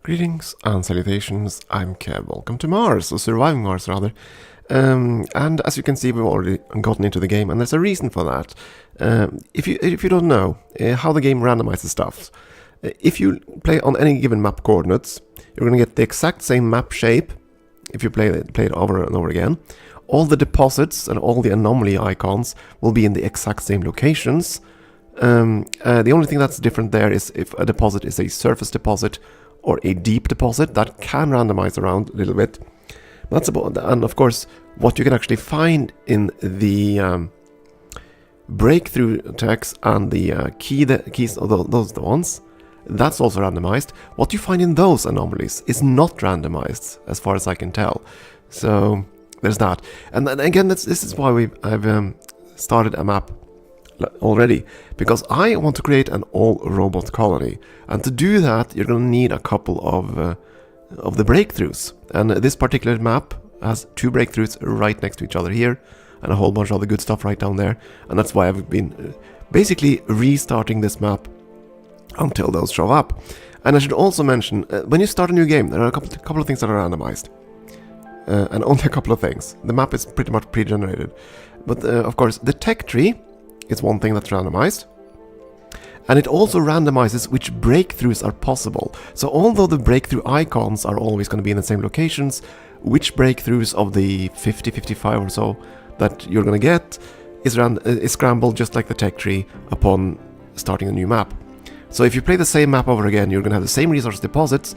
Greetings and salutations, I'm Kev. Welcome to Mars, or Surviving Mars rather. And as you can see, we've already gotten into the game, and there's a reason for that. If you don't know how the game randomizes stuff, if you play on any given map coordinates, you're going to get the exact same map shape if you play it over and over again. All the deposits and all the anomaly icons will be in the exact same locations. The only thing that's different there is if a deposit is a surface deposit or a deep deposit. That can randomize around a little bit. That's about, and of course, what you can actually find in the breakthrough text and the keys, those the ones, that's also randomized. What you find in those anomalies is not randomized, as far as I can tell. So there's that. And then again, this is why I've started a map already, because I want to create an all-robot colony, and to do that you're going to need a couple of the breakthroughs, and this particular map has 2 breakthroughs right next to each other here, and a whole bunch of other good stuff right down there, and that's why I've been basically restarting this map until those show up. And I should also mention, when you start a new game, there are a couple of things that are randomized, and only a couple of things. The map is pretty much pre-generated, but of course the tech tree is one thing that's randomized, and it also randomizes which breakthroughs are possible. So although the breakthrough icons are always going to be in the same locations, which breakthroughs of the 55 or so that you're going to get is scrambled just like the tech tree upon starting a new map. So if you play the same map over again, you're going to have the same resource deposits,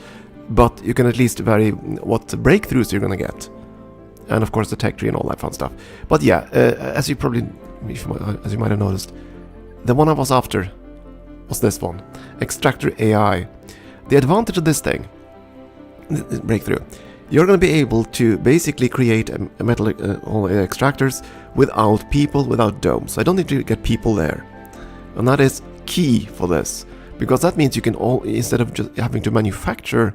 but you can at least vary what breakthroughs you're going to get, and of course the tech tree and all that fun stuff. But yeah, as you might have noticed, the one I was after was this one, Extractor AI. The advantage of this thing, breakthrough, you're going to be able to basically create a metal extractors without people, without domes. So I don't need to get people there, and that is key for this, because that means you can instead of just having to manufacture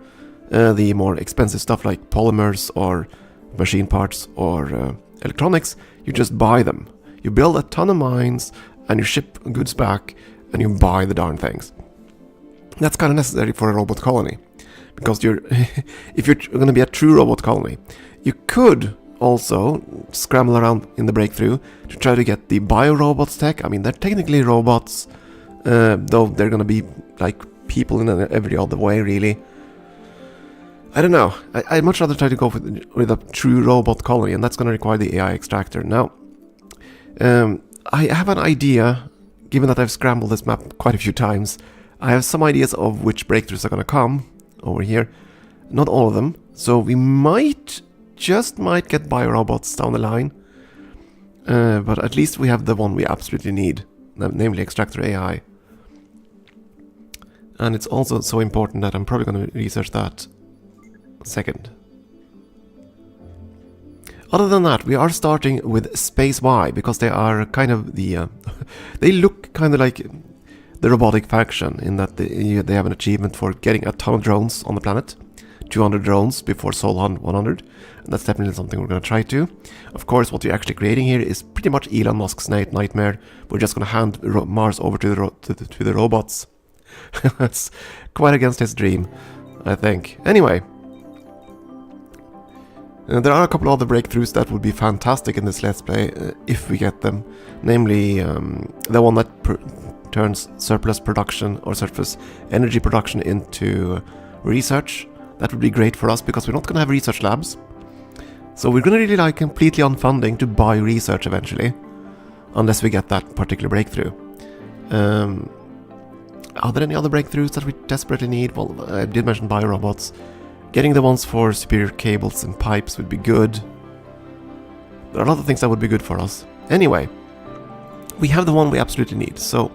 the more expensive stuff like polymers or machine parts or electronics, you just buy them. You build a ton of mines, and you ship goods back, and you buy the darn things. That's kind of necessary for a robot colony, because if you're going to be a true robot colony, you could also scramble around in the breakthrough to try to get the bio-robots tech. I mean, they're technically robots, though they're going to be like people in every other way, really. I don't know. I'd much rather try to go with a true robot colony, and that's going to require the AI extractor. Now, I have an idea, given that I've scrambled this map quite a few times. I have some ideas of which breakthroughs are going to come over here. Not all of them, so we just might get bio-robots down the line. But at least we have the one we absolutely need, namely Extractor AI. And it's also so important that I'm probably going to research that second. Other than that, we are starting with Space Y, because they are kind of the... they look kind of like the robotic faction, in that they have an achievement for getting a ton of drones on the planet. 200 drones before Sol 100, and that's definitely something we're going to try to. Of course, what we're actually creating here is pretty much Elon Musk's nightmare. We're just going to hand Mars over to the robots. That's quite against his dream, I think. Anyway, there are a couple of other breakthroughs that would be fantastic in this Let's Play, if we get them. Namely, the one that turns surplus production or surplus energy production into research. That would be great for us, because we're not going to have research labs. So we're going to really rely completely on funding to buy research eventually, unless we get that particular breakthrough. Are there any other breakthroughs that we desperately need? Well, I did mention bio-robots. Getting the ones for superior cables and pipes would be good. There are a lot of things that would be good for us. Anyway, we have the one we absolutely need, so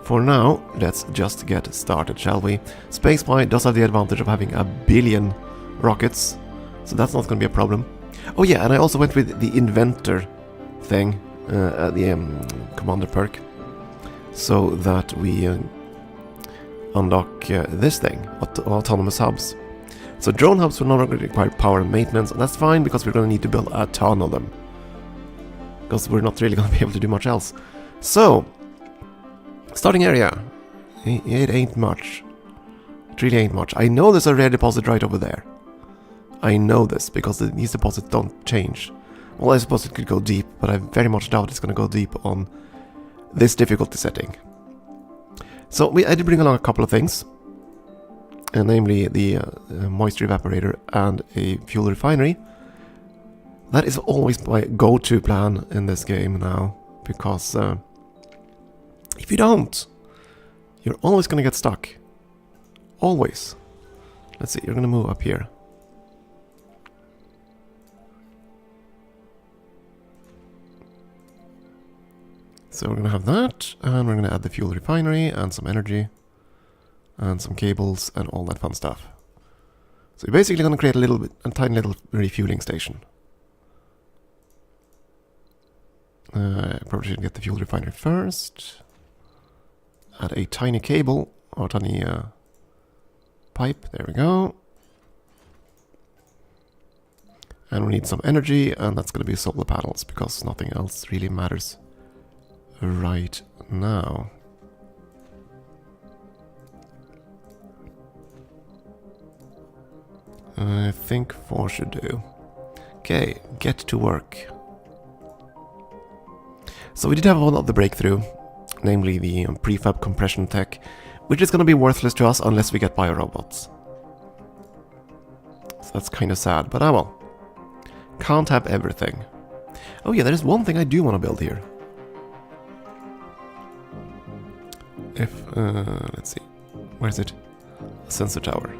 for now, let's just get started, shall we? Space Y does have the advantage of having 1 billion rockets, so that's not going to be a problem. Oh yeah, and I also went with the Inventor thing, the Commander perk, so that we unlock this thing, autonomous hubs. So drone hubs will no longer require power and maintenance, and that's fine, because we're going to need to build a ton of them, because we're not really going to be able to do much else. So, starting area, it ain't much. really ain't much. I know there's a rare deposit right over there. I know this, because these deposits don't change. Well, I suppose it could go deep, but I very much doubt it's going to go deep on this difficulty setting. So I did bring along a couple of things. Namely the moisture evaporator and a fuel refinery. That is always my go-to plan in this game now, because if you don't, you're always going to get stuck. Always. Let's see, you're going to move up here. So we're going to have that, and we're going to add the fuel refinery and some energy. And some cables and all that fun stuff. So you're basically going to create a tiny little refueling station. Probably should get the fuel refinery first. Add a tiny cable, or tiny pipe, there we go. And we need some energy, and that's going to be solar panels, because nothing else really matters right now. I think 4 should do. Okay, get to work. So we did have one of the breakthrough, namely the prefab compression tech, which is going to be worthless to us unless we get biorobots. So that's kind of sad, but well. Can't have everything. Oh yeah, there's one thing I do want to build here. Let's see. Where is it? Sensor tower.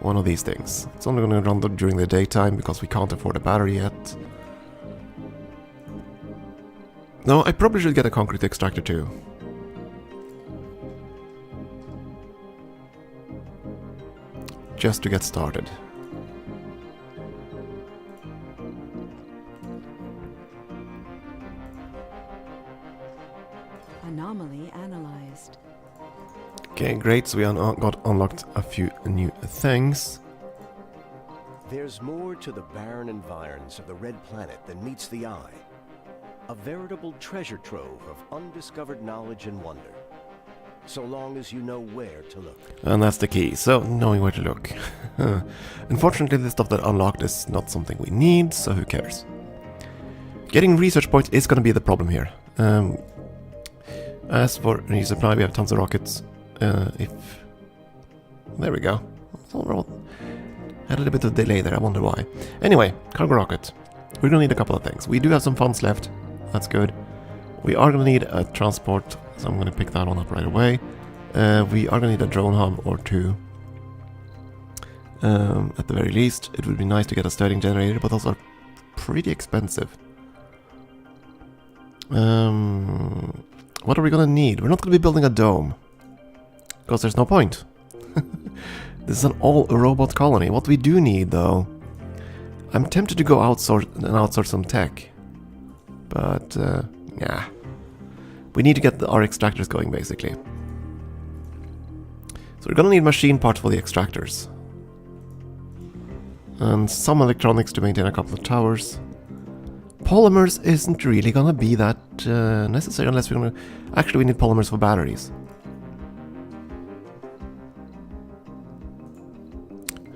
One of these things. It's only going to run during the daytime because we can't afford a battery yet. No, I probably should get a concrete extractor too. Just to get started. Anomaly analyzed. Okay, great, so we got unlocked a few new things. There's more to the barren environs of the Red Planet than meets the eye. A veritable treasure trove of undiscovered knowledge and wonder. So long as you know where to look. And that's the key, so knowing where to look. Unfortunately, the stuff that unlocked is not something we need, so who cares? Getting research points is going to be the problem here. As for resupply, we have tons of rockets. There we go. Had a little bit of delay there, I wonder why. Anyway, cargo rocket. We're gonna need a couple of things. We do have some funds left. That's good. We are gonna need a transport, so I'm gonna pick that one up right away. We are gonna need a drone hub or two. At the very least, it would be nice to get a stirring generator, but those are pretty expensive. What are we gonna need? We're not gonna be building a dome. Because there's no point. This is an all-robot colony. What we do need, though... I'm tempted to go outsource some tech. But, yeah. We need to get our extractors going, basically. So we're gonna need machine parts for the extractors. And some electronics to maintain a couple of towers. Polymers isn't really gonna be that necessary unless we're gonna... Actually, we need polymers for batteries.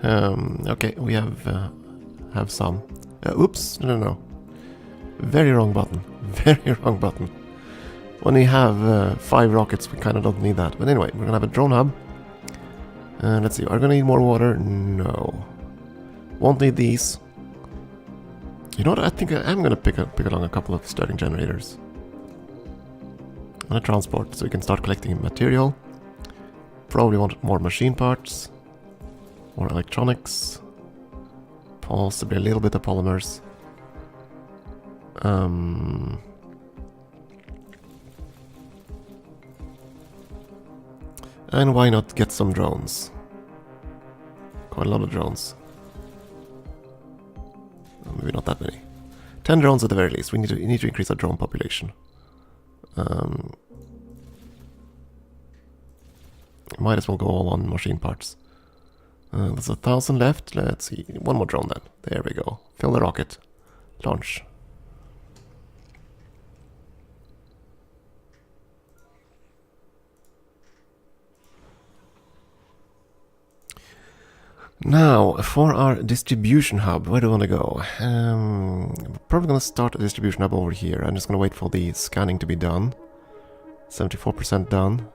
Okay, we have some. Oops, no. Very wrong button. Very wrong button. When we have 5 rockets, we kind of don't need that. But anyway, we're gonna have a drone hub. Let's see, are we gonna need more water? No. Won't need these. You know what, I think I am gonna pick along a couple of stirring generators. And a transport, so we can start collecting material. Probably want more machine parts. More electronics. Possibly a little bit of polymers. And why not get some drones? Quite a lot of drones. Maybe not that many. 10 drones at the very least. We need to increase our drone population. Might as well go all on machine parts. There's 1,000 left. Let's see. One more drone then. There we go. Fill the rocket. Launch. Now, for our distribution hub, where do we want to go? Probably going to start a distribution hub over here. I'm just going to wait for the scanning to be done. 74% done.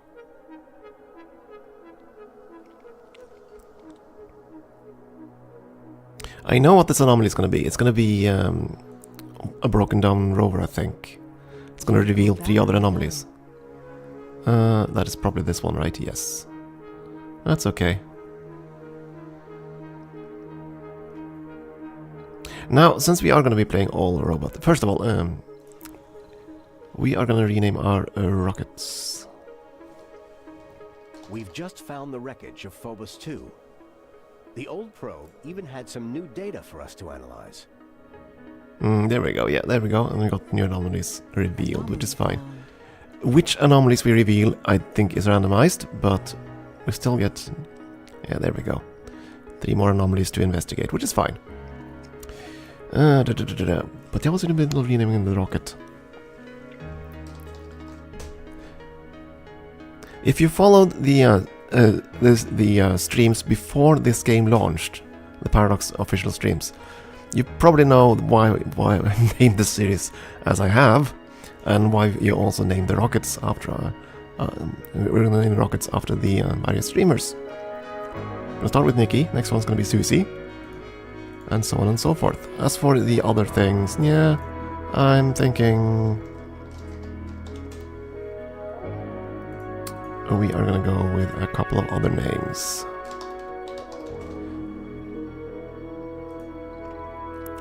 I know what this anomaly is going to be. It's going to be a broken down rover, I think. It's going to reveal 3 other anomalies. That is probably this one, right? Yes. That's okay. Now, since we are going to be playing all robots, first of all, we are going to rename our rockets. We've just found the wreckage of Phobos 2. The old probe even had some new data for us to analyze. There we go, yeah, there we go. And we got new anomalies revealed, which is fine. Which anomalies we reveal, I think, is randomized, but we still get... Yeah, there we go. 3 more anomalies to investigate, which is fine. But I was in the middle of renaming the rocket. If you followed the streams before this game launched, the Paradox official streams, you probably know why I named the series as I have, and why you also named the rockets after. We're gonna name the rockets after the various streamers. We'll start with Niki. Next one's gonna be Susie, and so on and so forth. As for the other things, yeah, I'm thinking we are gonna go with a couple of other names.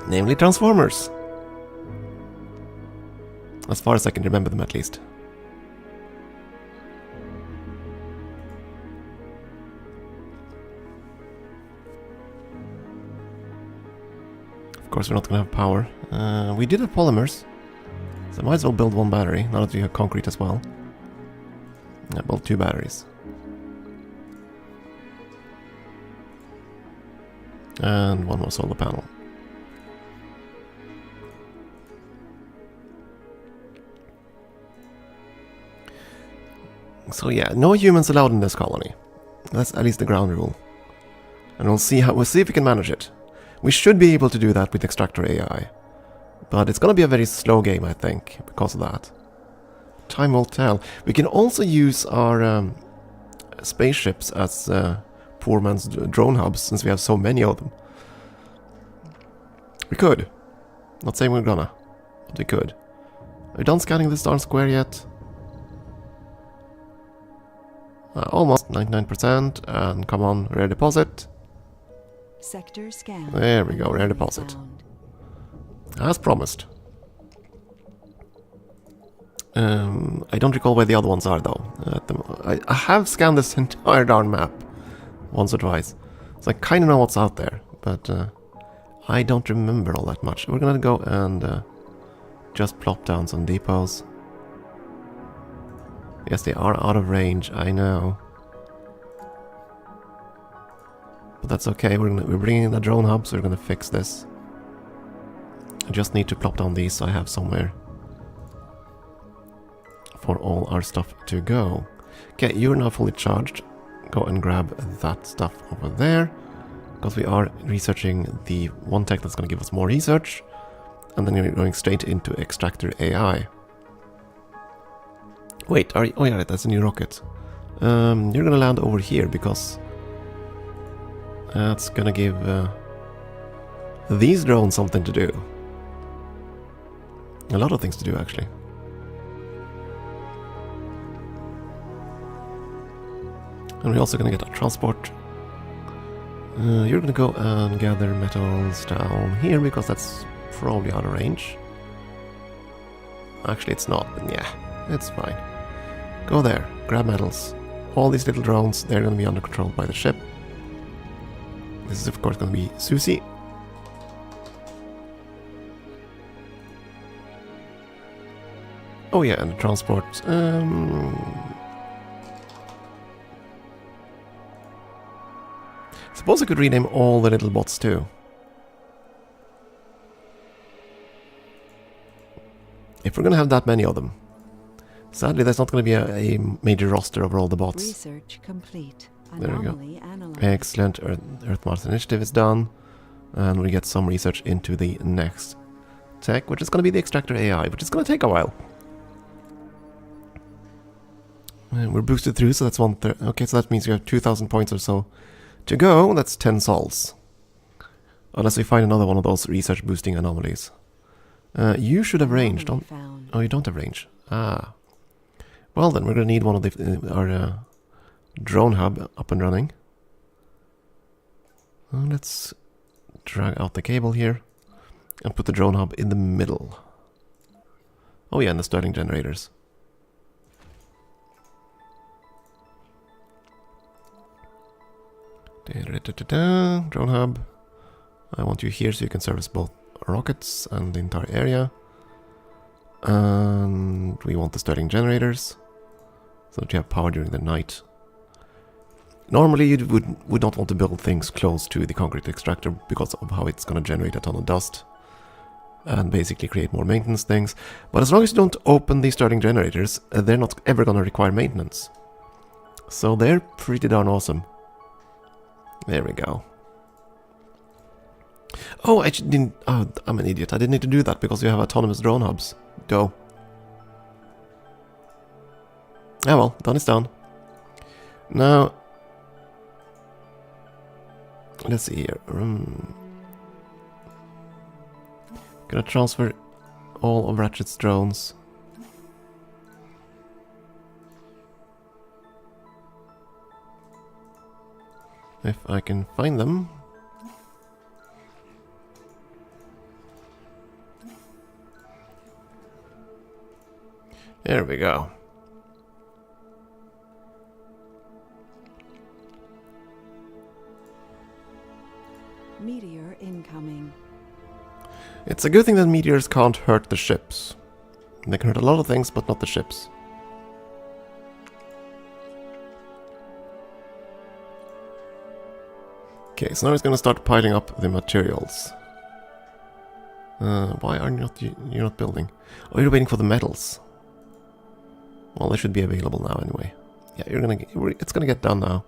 Namely Transformers. As far as I can remember them, at least. Of course, we're not gonna have power. We did have polymers, so I might as well build 1 battery, now that we have concrete as well. I built 2 batteries. And 1 more solar panel. So yeah, no humans allowed in this colony. That's at least the ground rule. And we'll see if we can manage it. We should be able to do that with Extractor AI. But it's gonna be a very slow game, I think, because of that. Time will tell. We can also use our spaceships as poor man's drone hubs, since we have so many of them. We could. Not saying we're gonna, but we could. Are we done scanning this darn square yet? Almost 99%, and come on, rare deposit. Sector scan. There we go, rare deposit. As promised. I don't recall where the other ones are though. I have scanned this entire darn map once or twice, so I kind of know what's out there, but I don't remember all that much. We're gonna go and just plop down some depots. Yes, they are out of range, I know. But that's okay, we're bringing in the drone hub, so we're gonna fix this. I just need to plop down these so I have somewhere for all our stuff to go. Okay, you're now fully charged. Go and grab that stuff over there, because we are researching the one tech that's gonna give us more research, and then you're going straight into Extractor AI. Wait, oh yeah, right, that's a new rocket. You're gonna land over here because that's gonna give these drones something to do. A lot of things to do, actually. And we're also gonna get a transport. You're gonna go and gather metals down here because that's probably out of range. Actually, it's not, but yeah, it's fine. Go there, grab metals. All these little drones, they're gonna be under control by the ship. This is of course gonna be Susie. Oh yeah, and the transport. Suppose I could rename all the little bots too. If we're gonna have that many of them. Sadly, there's not going to be a major roster over all the bots. Research complete. There we go. Anomaly analyzed. Excellent. Earth-Mars initiative is done. And we get some research into the next tech, which is going to be the extractor AI, which is going to take a while. And we're boosted through, so that's 1/3. Okay, so that means we have 2,000 points or so to go. That's 10 sols. Unless we find another one of those research boosting anomalies. You should have range, don't... Found. Oh, you don't have range. Ah. Well then, we're going to need one of our drone hub up and running. Let's drag out the cable here and put the drone hub in the middle. Oh yeah, and the Stirling generators. Drone hub. I want you here so you can service both rockets and the entire area. And we want the Stirling generators so that you have power during the night. Normally you would not want to build things close to the concrete extractor because of how it's going to generate a ton of dust and basically create more maintenance things. But as long as you don't open these Stirling generators, they're not ever going to require maintenance. So they're pretty darn awesome. There we go. Oh, I didn't... Oh, I'm an idiot. I didn't need to do that because you have autonomous drone hubs. Go. Ah well, done is done. Now... Let's see here. Gonna transfer all of Ratchet's drones. If I can find them. There we go. Meteor incoming. It's a good thing that meteors can't hurt the ships. They can hurt a lot of things, but not the ships. Okay, so now it's going to start piling up the materials. Why are you're not building? Oh, you're waiting for the metals. Well, they should be available now anyway. Yeah, it's gonna get done now.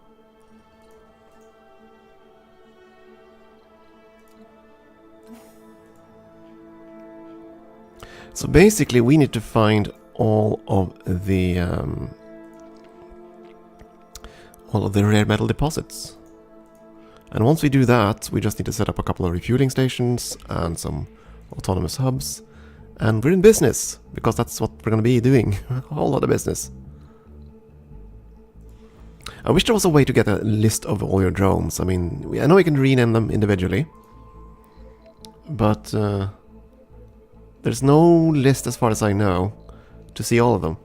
So basically, we need to find all of the rare metal deposits. And once we do that, we just need to set up a couple of refueling stations and some autonomous hubs. And we're in business, because that's what we're going to be doing. A whole lot of business. I wish there was a way to get a list of all your drones. I mean, I know we can rename them individually. But there's no list, as far as I know, to see all of them.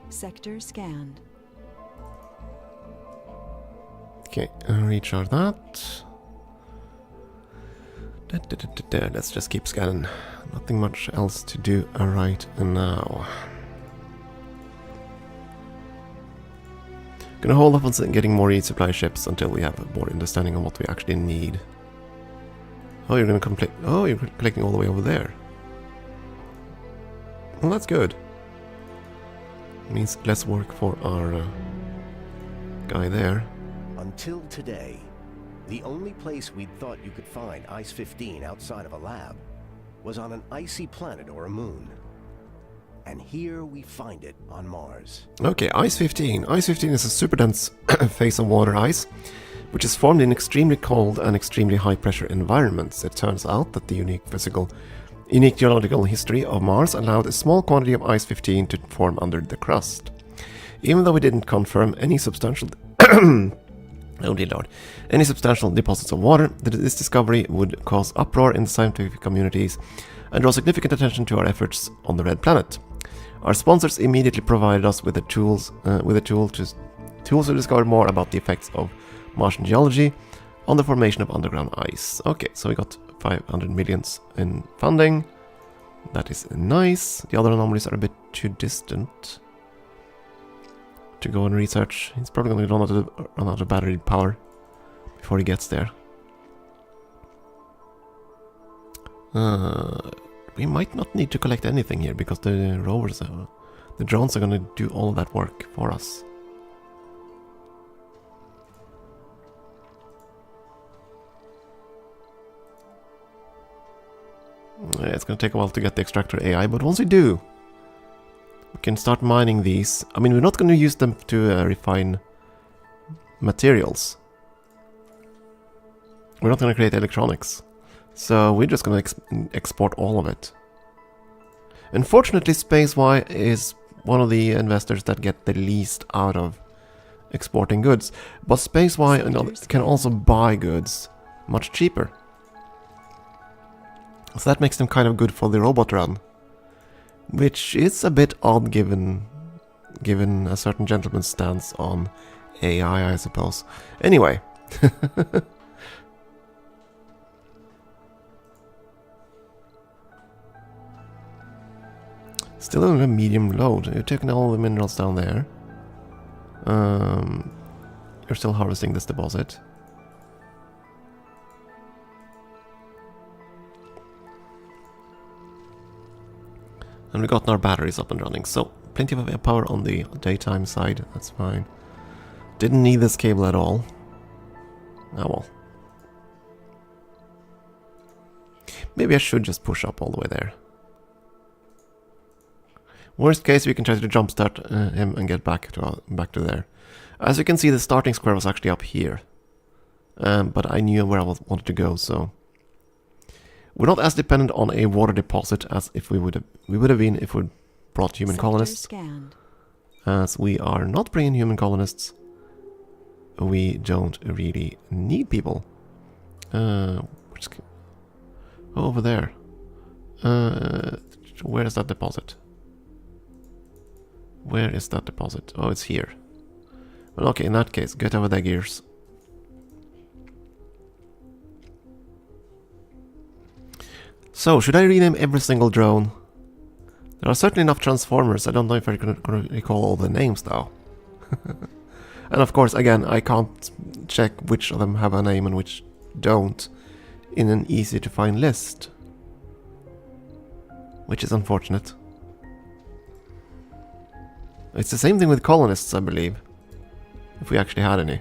Sector scanned. Okay, recharge that. Let's just keep scanning. Nothing much else to do right now. Gonna hold off on getting more resupply ships until we have more understanding of what we actually need. Oh, you're gonna complete. Oh, you're collecting all the way over there. Well, that's good. Means less work for our guy there. Until today, the only place we'd thought you could find Ice-15 outside of a lab was on an icy planet or a moon. And here we find it on Mars. Okay, Ice-15. Ice-15 is a super dense phase of water ice, which is formed in extremely cold and extremely high pressure environments. It turns out that the unique geological history of Mars allowed a small quantity of Ice-15 to form under the crust. Even though we didn't confirm any substantial oh dear lord, any substantial deposits of water, this discovery would cause uproar in the scientific communities and draw significant attention to our efforts on the Red Planet. Our sponsors immediately provided us with the tools to discover more about the effects of Martian geology on the formation of underground ice. Okay, so we got 500 millions in funding. That is nice. The other anomalies are a bit too distant to go and research. He's probably going to run out of battery power before he gets there. We might not need to collect anything here because the rovers, the drones are gonna do all of that work for us. It's gonna take a while to get the extractor AI, but once we do, we can start mining these. I mean, we're not gonna use them to refine materials. We're not gonna create electronics. So we're just gonna export all of it. Unfortunately, SpaceY is one of the investors that get the least out of exporting goods. But SpaceY can also buy goods much cheaper. So that makes them kind of good for the robot run. Which is a bit odd given a certain gentleman's stance on AI, I suppose. Anyway. Still only a medium load. You're taking all the minerals down there. You're still harvesting this deposit. And we got our batteries up and running, so plenty of power on the daytime side, that's fine. Didn't need this cable at all. Oh well. Maybe I should just push up all the way there. Worst case, we can try to jumpstart him and get back to there. As you can see, the starting square was actually up here. But I knew where I wanted to go, so... We're not as dependent on a water deposit as if we would have been if we brought human colonists. Scanned. As we are not bringing human colonists, we don't really need people. Over there. Where is that deposit? Where is that deposit? Oh, it's here. Well, okay, in that case, get over there, gears. So, should I rename every single drone? There are certainly enough transformers. I don't know if I can recall all the names, though. And of course, again, I can't check which of them have a name and which don't in an easy-to-find list. Which is unfortunate. It's the same thing with colonists, I believe. If we actually had any.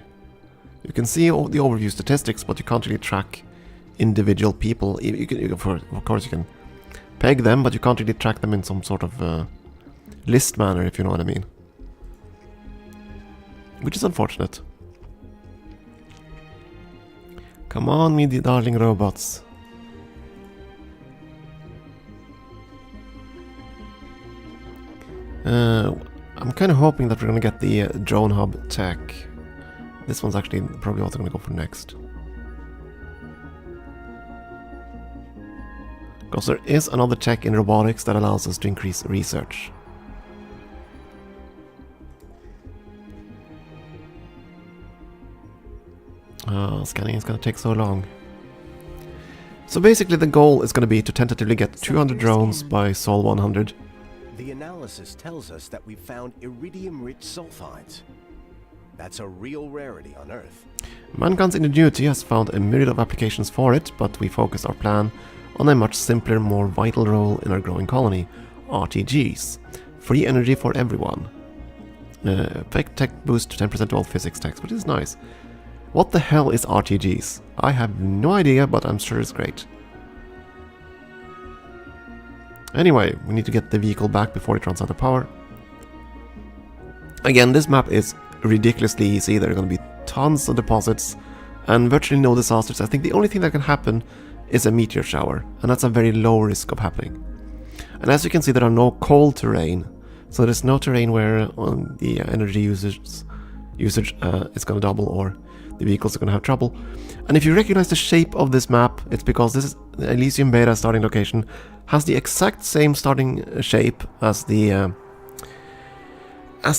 You can see all the overview statistics, but you can't really track individual people. Of course you can peg them, but you can't really track them in some sort of list manner, if you know what I mean. Which is unfortunate. Come on, me darling robots. I'm kind of hoping that we're gonna get the drone hub tech. This one's actually probably also gonna go for next. Because there is another tech in robotics that allows us to increase research. Scanning is going to take so long. So basically the goal is going to be to tentatively get 200 drones by Sol 100. The analysis tells us that we've found iridium-rich sulfides. That's a real rarity on Earth. Mankind's ingenuity has found a myriad of applications for it, but we focus our plan on a much simpler, more vital role in our growing colony, RTGs. Free energy for everyone. Effect tech boost to 10% to all physics techs, which is nice. What the hell is RTGs? I have no idea, but I'm sure it's great. Anyway, we need to get the vehicle back before it runs out of power. Again, this map is ridiculously easy. There are going to be tons of deposits and virtually no disasters. I think the only thing that can happen is a meteor shower, and that's a very low risk of happening. And as you can see, there are no cold terrain, so there's no terrain where the energy usage is going to double or the vehicles are going to have trouble. And if you recognize the shape of this map, it's because this is the Elysium Beta starting location has the exact same starting shape as the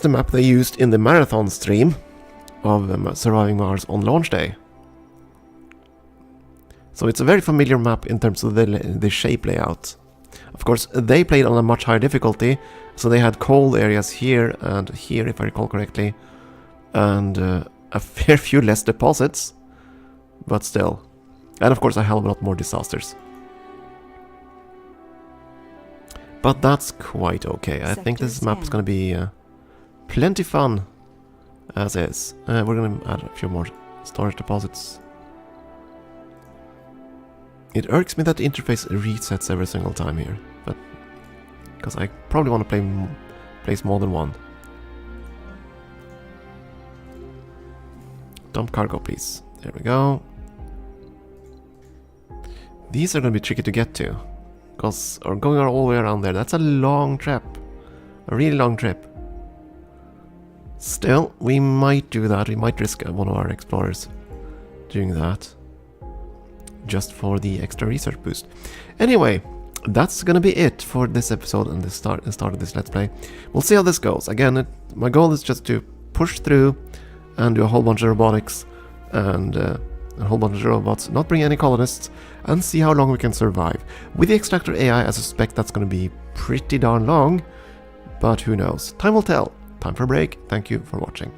map they used in the marathon stream of Surviving Mars on launch day. So it's a very familiar map in terms of the shape layout. Of course, they played on a much higher difficulty, so they had cold areas here and here, if I recall correctly, and a fair few less deposits, but still. And of course a hell of a lot more disasters. But that's quite okay. I think this map is going to be plenty fun as is. We're going to add a few more storage deposits. It irks me that the interface resets every single time here, but because I probably want to place more than one. Dump cargo, please. There we go. These are going to be tricky to get to, because going all the way around there, that's a long trip. A really long trip. Still, we might do that. We might risk one of our explorers doing that, just for the extra research boost. Anyway, that's gonna be it for this episode and the start of this Let's Play. We'll see how this goes. Again, my goal is just to push through and do a whole bunch of robotics and a whole bunch of robots, not bring any colonists, and see how long we can survive. With the Extractor AI, I suspect that's gonna be pretty darn long, but who knows? Time will tell. Time for a break. Thank you for watching.